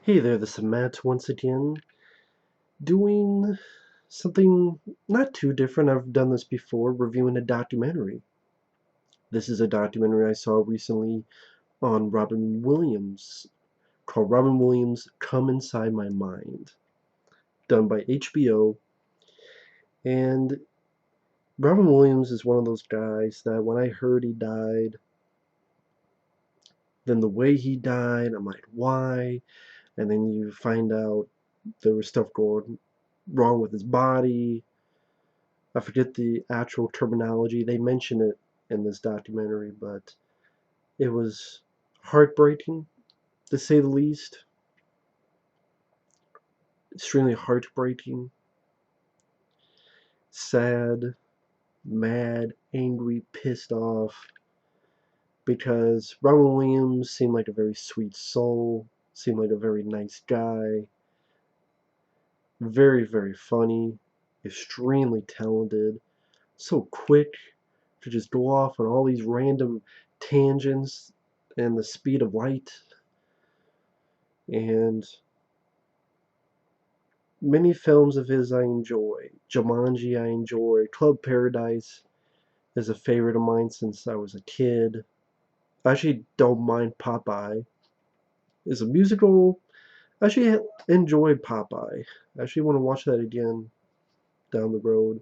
Hey there, this is Matt once again, doing something not too different. I've done this before, reviewing a documentary. This is a documentary I saw recently on Robin Williams, called Robin Williams' Come Inside My Mind, done by HBO. And Robin Williams is one of those guys that when I heard he died, then the way he died, I'm like, why? And then you find out there was stuff going wrong with his body. I forget the actual terminology. They mention it in this documentary, but it was heartbreaking, to say the least. Extremely heartbreaking, sad, mad, angry, pissed off, because Robin Williams seemed like a very sweet soul, seemed like a very nice guy, very, very funny, extremely talented, so quick to just go off on all these random tangents and the speed of light. And many films of his I enjoy. Jumanji I enjoy. Club Paradise is a favorite of mine since I was a kid. I actually don't mind Popeye. It's a musical. I actually enjoyed Popeye. I actually want to watch that again down the road.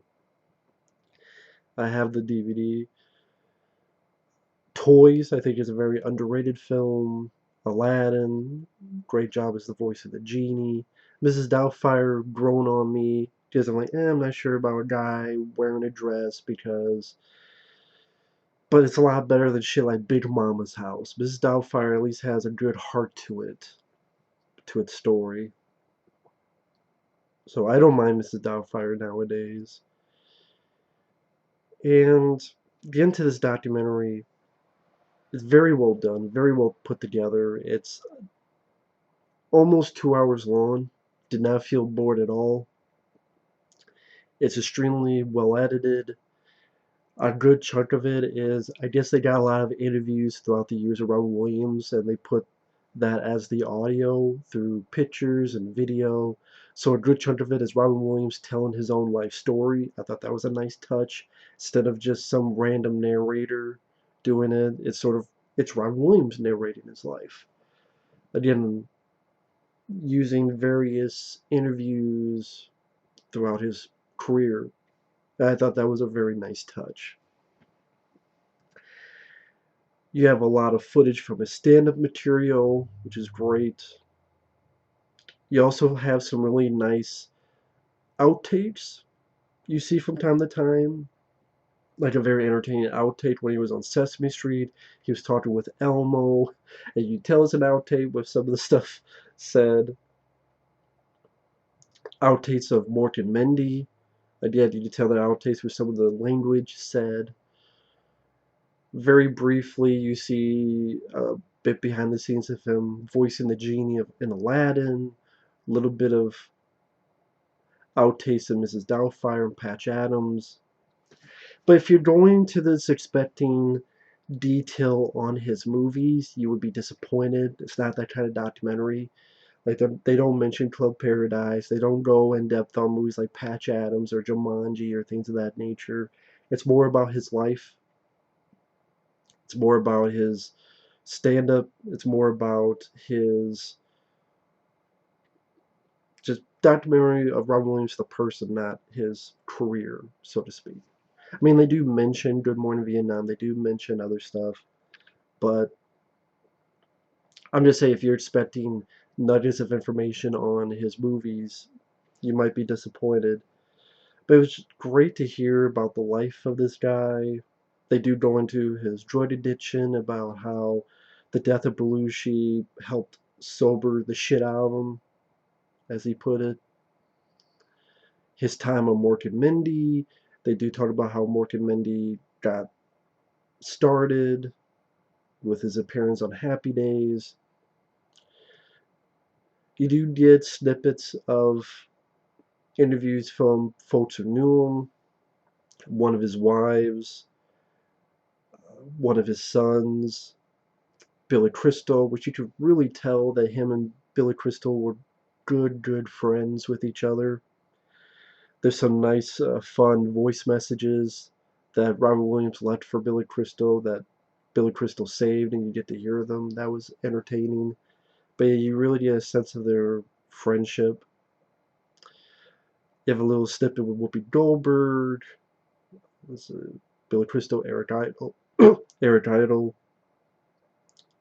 I have the DVD. Toys, I think, is a very underrated film. Aladdin, great job as the voice of the genie. Mrs. Doubtfire, grown on me, because I'm like, I'm not sure about a guy wearing a dress because. But it's a lot better than shit like Big Mama's House. Mrs. Doubtfire at least has a good heart to it, to its story. So I don't mind Mrs. Doubtfire nowadays. And get into this documentary. It's very well done, very well put together. It's almost 2 hours long. Did not feel bored at all. It's extremely well edited. A good chunk of it is, I guess they got a lot of interviews throughout the years of Robin Williams, and they put that as the audio through pictures and video. So a good chunk of it is Robin Williams telling his own life story. I thought that was a nice touch. Instead of just some random narrator doing it, it's Robin Williams narrating his life. Again, using various interviews throughout his career. I thought that was a very nice touch. You have a lot of footage from his stand-up material, which is great. You also have some really nice outtakes you see from time to time, like a very entertaining outtake when he was on Sesame Street. He was talking with Elmo, and you tell it's an outtake with some of the stuff said. Outtakes of Mork and Mindy. Again, you can tell the outtakes with some of the language said. Very briefly, you see a bit behind the scenes of him voicing the genie in Aladdin, a little bit of outtakes of Mrs. Doubtfire and Patch Adams. But if you're going to this expecting detail on his movies, you would be disappointed. It's not that kind of documentary. Like they don't mention Club Paradise. They don't go in depth on movies like Patch Adams or Jumanji or things of that nature. It's more about his life. It's more about his stand-up. It's more about his just documentary of Robin Williams the person, not his career, so to speak. I mean, they do mention Good Morning Vietnam. They do mention other stuff, but I'm just saying if you're expecting nuggets of information on his movies, you might be disappointed. But it was great to hear about the life of this guy. They do go into his drug addiction, about how the death of Belushi helped sober the shit out of him, as he put it. His time on Mork and Mindy. They do talk about how Mork and Mindy got started with his appearance on Happy Days. You do get snippets of interviews from folks who knew him, one of his wives, one of his sons, Billy Crystal, which you could really tell that him and Billy Crystal were good friends with each other. There's some nice, fun voice messages that Robert Williams left for Billy Crystal that Billy Crystal saved, and you get to hear them. That was entertaining. But yeah, you really get a sense of their friendship. You have a little snippet with Whoopi Goldberg. This Billy Crystal, Eric Idle, Eric Idle,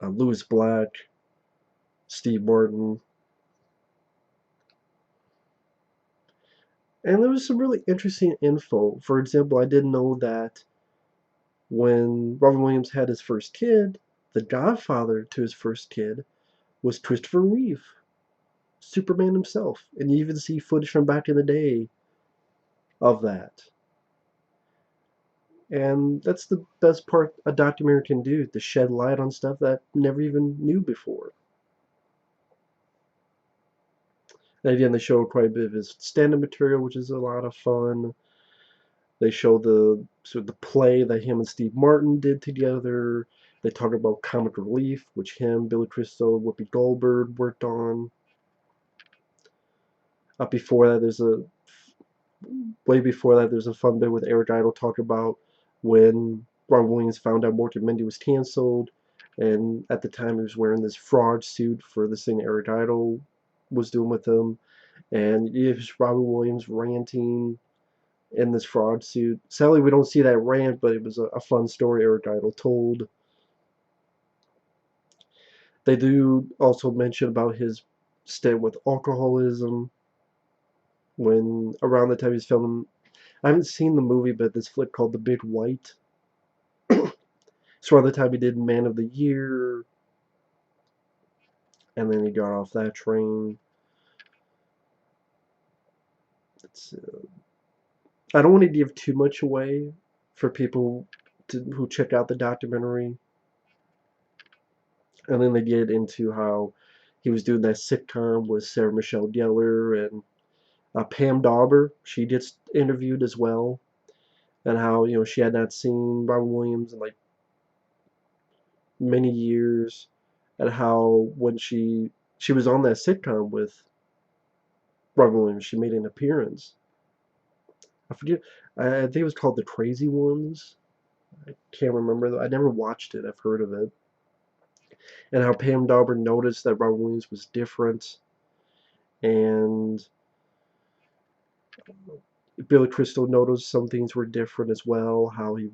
Lewis Black, Steve Martin. And there was some really interesting info. For example, I didn't know that when Robin Williams had his first kid, the godfather to his first kid was Christopher Reeve, Superman himself. And you even see footage from back in the day of that. And that's the best part a documentary can do, to shed light on stuff that never even knew before. And again, they show quite a bit of his stand-up material, which is a lot of fun. They show the sort of the play that him and Steve Martin did together. They talk about comic relief, which him, Billy Crystal, Whoopi Goldberg worked on. Before that, way before that, there's a fun bit with Eric Idle talking about when Ron Williams found out Mork and Mindy was canceled, and at the time he was wearing this fraud suit for this thing Eric Idle was doing with him, and it was Robin Williams ranting in this fraud suit. Sadly, we don't see that rant, but it was a fun story Eric Idle told. They do also mention about his stint with alcoholism when around the time he's filming. I haven't seen the movie, but this flick called The Big White. So around the time he did Man of the Year, and then he got off that train. I don't want to give too much away for people who check out the documentary. And then they get into how he was doing that sitcom with Sarah Michelle Gellar and Pam Dauber. She gets interviewed as well, and how she had not seen Robin Williams in like many years, and how when she was on that sitcom with Robin Williams, she made an appearance. I forget. I think it was called The Crazy Ones. I can't remember though. I never watched it. I've heard of it. And how Pam Dauber noticed that Robin Williams was different, and Billy Crystal noticed some things were different as well. How he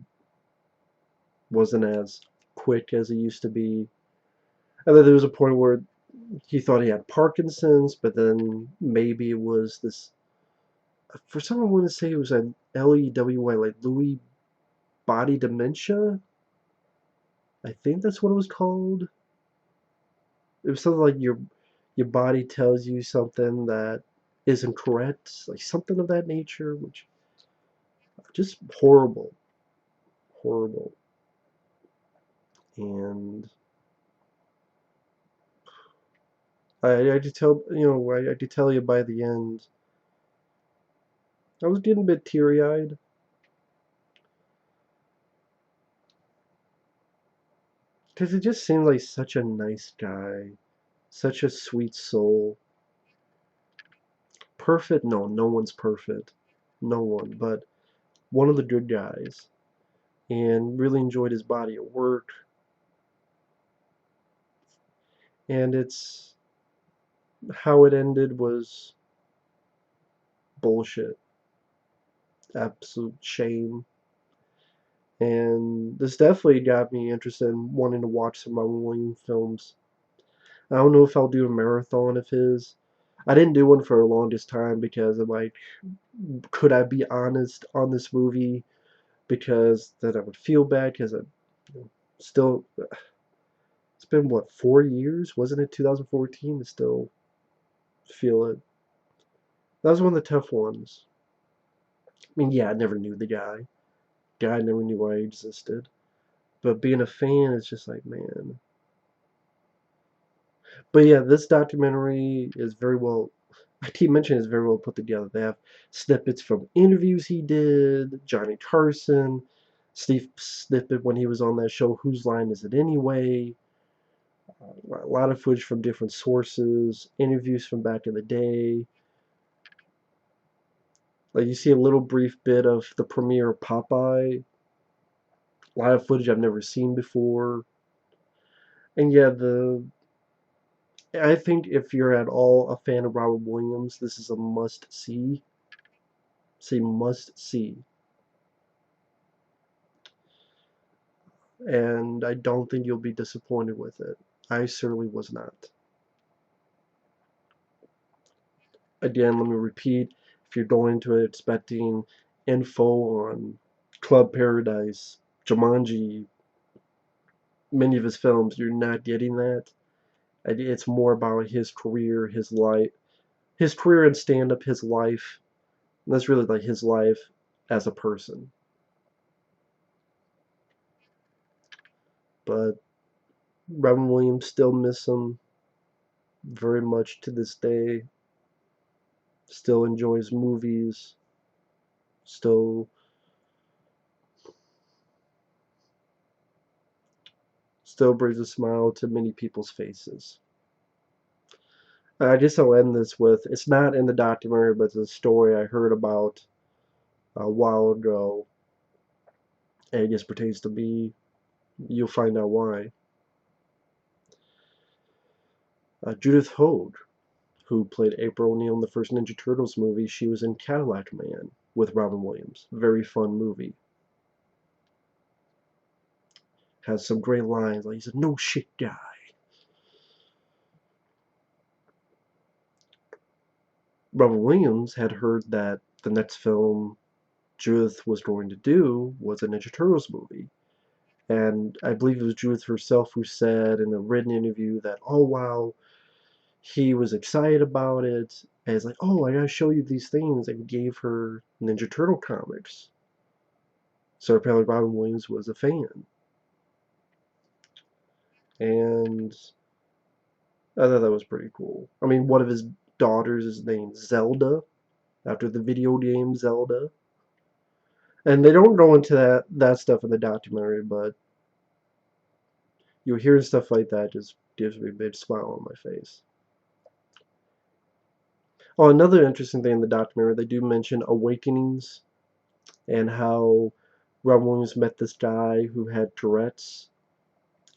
wasn't as quick as he used to be. And then there was a point where he thought he had Parkinson's, but then maybe it was this. For some, I want to say it was an LEWY, like Lewy body dementia. I think that's what it was called. It was something like your body tells you something that isn't correct, like something of that nature, which just horrible, horrible. And I could tell, I could tell you by the end, I was getting a bit teary-eyed. Because it just seemed like such a nice guy, such a sweet soul. Perfect? No, no one's perfect. No one, but one of the good guys. And really enjoyed his body of work. And it's how it ended was bullshit. Absolute shame. And this definitely got me interested in wanting to watch some Robin Williams films. I don't know if I'll do a marathon of his. I didn't do one for the longest time because I'm like, could I be honest on this movie? Because then I would feel bad because I still, it's been what, 4 years? Wasn't it 2014? I still feel it. That was one of the tough ones. I mean, yeah, I never knew the guy. Guy never knew I existed. But being a fan is just like, man. But yeah, this documentary is very well, I keep mentioning it's very well put together. They have snippets from interviews he did, Johnny Carson, Steve snippet when he was on that show, Whose Line Is It Anyway? A lot of footage from different sources, interviews from back in the day. Like you see a little brief bit of the premiere of Popeye. A lot of footage I've never seen before. And yeah, I think if you're at all a fan of Robert Williams, this is a must see. It's a must see. And I don't think you'll be disappointed with it. I certainly was not. Again, let me repeat, if you're going into it expecting info on Club Paradise, Jumanji, many of his films, you're not getting that. It's more about his career, his life, his career in stand-up, his life. And that's really like his life as a person. But Robin Williams still miss him very much to this day. Still enjoys movies. Still brings a smile to many people's faces. I guess I'll end this with, it's not in the documentary, but it's a story I heard about a while ago, and it just pertains to me. You'll find out why. Judith Hoag, who played April O'Neil in the first Ninja Turtles movie, she was in Cadillac Man with Robin Williams. Very fun movie. Has some great lines, like he's a no shit guy. Robin Williams had heard that the next film Judith was going to do was a Ninja Turtles movie. And I believe it was Judith herself who said in a written interview that, oh wow, he was excited about it. And it's like, oh, I gotta show you these things, and gave her Ninja Turtle comics. So apparently Robin Williams was a fan. And I thought that was pretty cool. I mean, one of his daughters is named Zelda, after the video game Zelda. And they don't go into that stuff in the documentary, but you hear stuff like that just gives me a big smile on my face. Oh, another interesting thing in the documentary, they do mention awakenings and how Robin Williams met this guy who had Tourette's,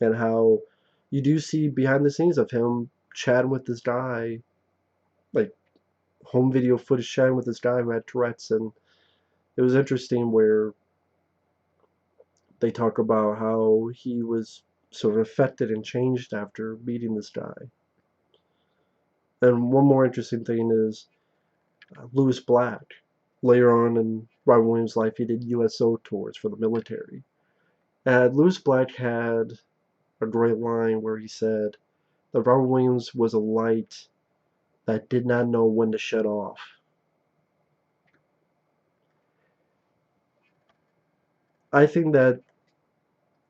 and how you do see behind the scenes of him chatting with this guy, like home video footage chatting with this guy who had Tourette's, and it was interesting where they talk about how he was sort of affected and changed after meeting this guy. And one more interesting thing is Lewis Black. Later on in Robin Williams' life, he did USO tours for the military. And Lewis Black had a great line where he said that Robin Williams was a light that did not know when to shut off. I think that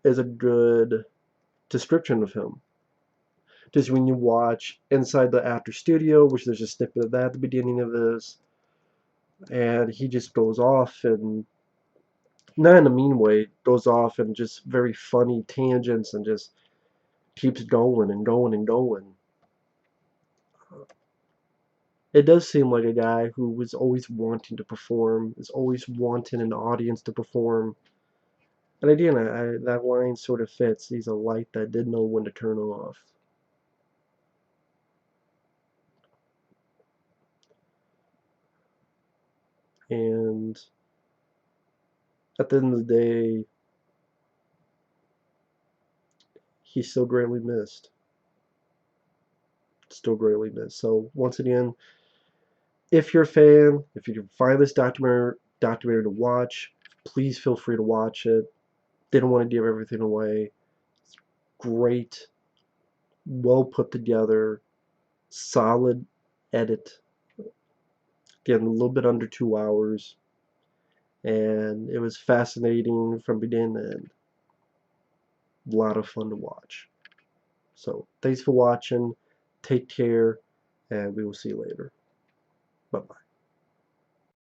is a good description of him. Just when you watch Inside the Actor Studio, which there's a snippet of that at the beginning of this, and he just goes off, and not in a mean way, goes off and just very funny tangents and just keeps going and going and going. It does seem like a guy who was always wanting to perform, is always wanting an audience to perform. And again, that line sort of fits. He's a light that didn't know when to turn off. And at the end of the day, he's still greatly missed. Still greatly missed. So once again, if you're a fan, if you can find this documentary to watch, please feel free to watch it. They don't want to give everything away. It's great, well put together, solid edit. Again, a little bit under 2 hours. And it was fascinating from beginning to end. A lot of fun to watch. So thanks for watching. Take care, and we will see you later. Bye-bye.